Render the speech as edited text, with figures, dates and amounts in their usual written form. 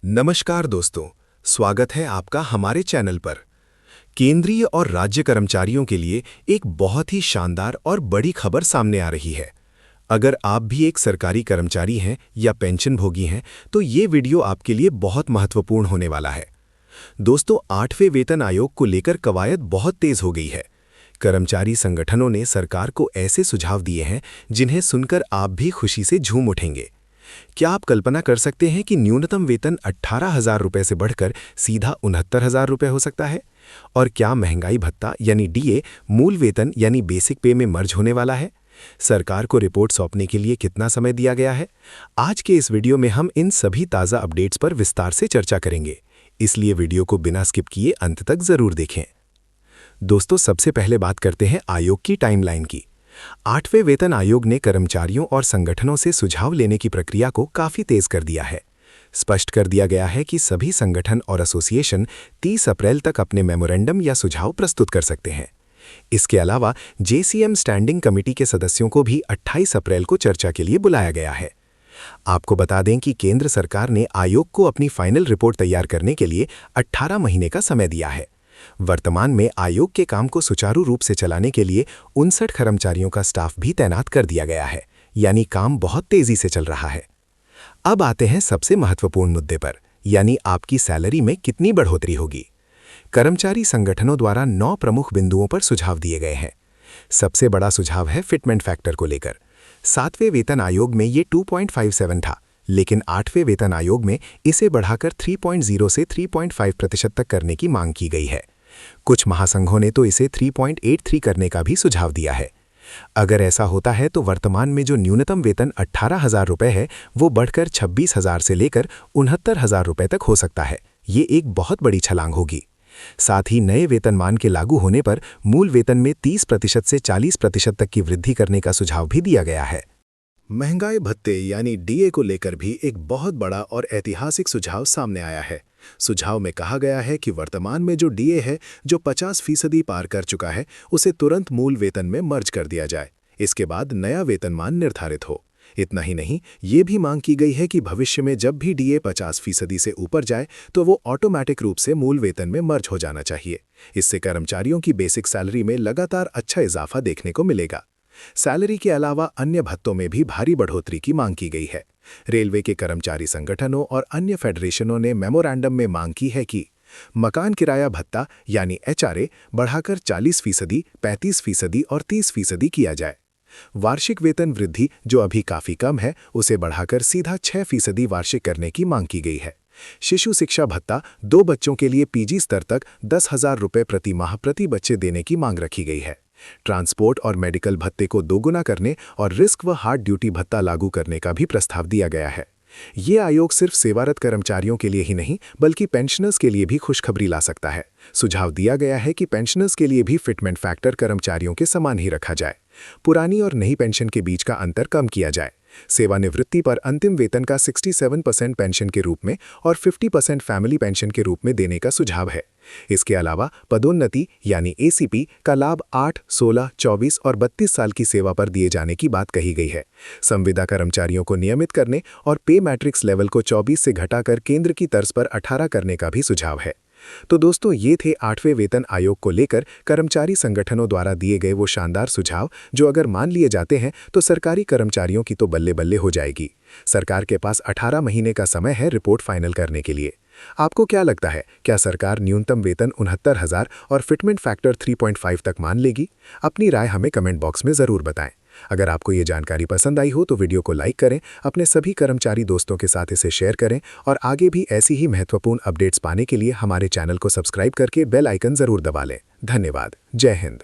नमस्कार दोस्तों, स्वागत है आपका हमारे चैनल पर। केंद्रीय और राज्य कर्मचारियों के लिए एक बहुत ही शानदार और बड़ी खबर सामने आ रही है। अगर आप भी एक सरकारी कर्मचारी हैं या पेंशनभोगी हैं, तो ये वीडियो आपके लिए बहुत महत्वपूर्ण होने वाला है। दोस्तों, 8वें वेतन आयोग को लेकर कवायद बहुत तेज हो गई है। कर्मचारी संगठनों ने सरकार को ऐसे सुझाव दिए हैं जिन्हें सुनकर आप भी खुशी से झूम उठेंगे। क्या आप कल्पना कर सकते हैं कि न्यूनतम वेतन 18,000 रुपये से बढ़कर सीधा 69,000 रुपये हो सकता है? और क्या महंगाई भत्ता यानी डीए मूल वेतन यानी बेसिक पे में मर्ज होने वाला है? सरकार को रिपोर्ट सौंपने के लिए कितना समय दिया गया है? आज के इस वीडियो में हम इन सभी ताज़ा अपडेट्स पर विस्तार से चर्चा करेंगे, इसलिए वीडियो को बिना स्किप किए अंत तक जरूर देखें। दोस्तों, सबसे पहले बात करते हैं आयोग की टाइमलाइन की। 8वें वेतन आयोग ने कर्मचारियों और संगठनों से सुझाव लेने की प्रक्रिया को काफी तेज कर दिया है। स्पष्ट कर दिया गया है कि सभी संगठन और एसोसिएशन 30 अप्रैल तक अपने मेमोरेंडम या सुझाव प्रस्तुत कर सकते हैं। इसके अलावा जेसीएम स्टैंडिंग कमेटी के सदस्यों को भी 28 अप्रैल को चर्चा के लिए बुलाया गया है। आपको बता दें कि केंद्र सरकार ने आयोग को अपनी फाइनल रिपोर्ट तैयार करने के लिए 18 महीने का समय दिया है। वर्तमान में आयोग के काम को सुचारू रूप से चलाने के लिए 59 कर्मचारियों का स्टाफ भी तैनात कर दिया गया है, यानी काम बहुत तेजी से चल रहा है। अब आते हैं सबसे महत्वपूर्ण मुद्दे पर, यानी आपकी सैलरी में कितनी बढ़ोतरी होगी। कर्मचारी संगठनों द्वारा 9 प्रमुख बिंदुओं पर सुझाव दिए गए हैं। सबसे बड़ा सुझाव है फिटमेंट फैक्टर को लेकर। 7वें वेतन आयोग में ये 2.57 था, लेकिन 8वें वेतन आयोग में इसे बढ़ाकर 3.0 से 3.5% तक करने की मांग की गई है। कुछ महासंघों ने तो इसे 3.83 करने का भी सुझाव दिया है। अगर ऐसा होता है तो वर्तमान में जो न्यूनतम वेतन 18,000 रुपये है, वो बढ़कर 26,000 से लेकर 69,000 रुपये तक हो सकता है। ये एक बहुत बड़ी छलांग होगी। साथ ही नए वेतनमान के लागू होने पर मूल वेतन में 30% से 40% तक की वृद्धि करने का सुझाव भी दिया गया है। महंगाई भत्ते यानी डीए को लेकर भी एक बहुत बड़ा और ऐतिहासिक सुझाव सामने आया है। सुझाव में कहा गया है कि वर्तमान में जो डीए है, जो 50% पार कर चुका है, उसे तुरंत मूल वेतन में मर्ज कर दिया जाए। इसके बाद नया वेतनमान निर्धारित हो। इतना ही नहीं, ये भी मांग की गई है कि भविष्य में जब भी डीए 50% से ऊपर जाए तो वो ऑटोमेटिक रूप से मूल वेतन में मर्ज हो जाना चाहिए। इससे कर्मचारियों की बेसिक सैलरी में लगातार अच्छा इजाफा देखने को मिलेगा। सैलरी के अलावा अन्य भत्तों में भी भारी बढ़ोतरी की मांग की गई है। रेलवे के कर्मचारी संगठनों और अन्य फेडरेशनों ने मेमोरेंडम में मांग की है कि मकान किराया भत्ता यानी एचआरए बढ़ाकर 40%, 35% और 30% किया जाए। वार्षिक वेतन वृद्धि, जो अभी काफी कम है, उसे बढ़ाकर सीधा 6% वार्षिक करने की मांग की गई है। शिशु शिक्षा भत्ता 2 बच्चों के लिए पीजी स्तर तक 10,000 रुपये प्रति माह प्रति बच्चे देने की मांग रखी गई है। ट्रांसपोर्ट और मेडिकल भत्ते को दोगुना करने और रिस्क व हार्ड ड्यूटी भत्ता लागू करने का भी प्रस्ताव दिया गया है। ये आयोग सिर्फ सेवारत कर्मचारियों के लिए ही नहीं, बल्कि पेंशनर्स के लिए भी खुशखबरी ला सकता है। सुझाव दिया गया है कि पेंशनर्स के लिए भी फिटमेंट फैक्टर कर्मचारियों के समान ही रखा जाए। पुरानी और नई पेंशन के बीच का अंतर कम किया जाए। सेवानिवृत्ति पर अंतिम वेतन का 67% पेंशन के रूप में और 50% फैमिली पेंशन के रूप में देने का सुझाव है। इसके अलावा पदोन्नति यानी एसीपी का लाभ 8, 16, 24 और 32 साल की सेवा पर दिए जाने की बात कही गई है। संविदा कर्मचारियों को नियमित करने और पे मैट्रिक्स लेवल को 24 से घटाकर केंद्र की तर्ज पर 18 करने का भी सुझाव है। तो दोस्तों, ये थे 8वें वेतन आयोग को लेकर कर्मचारी संगठनों द्वारा दिए गए वो शानदार सुझाव, जो अगर मान लिए जाते हैं तो सरकारी कर्मचारियों की तो बल्ले बल्ले हो जाएगी। सरकार के पास 18 महीने का समय है रिपोर्ट फाइनल करने के लिए। आपको क्या लगता है, क्या सरकार न्यूनतम वेतन 69,000 और फिटमेंट फैक्टर 3.5 तक मान लेगी? अपनी राय हमें कमेंट बॉक्स में ज़रूर बताएं। अगर आपको ये जानकारी पसंद आई हो तो वीडियो को लाइक करें, अपने सभी कर्मचारी दोस्तों के साथ इसे शेयर करें और आगे भी ऐसी ही महत्वपूर्ण अपडेट्स पाने के लिए हमारे चैनल को सब्सक्राइब करके बेल आइकन ज़रूर दबा लें। धन्यवाद। जय हिंद।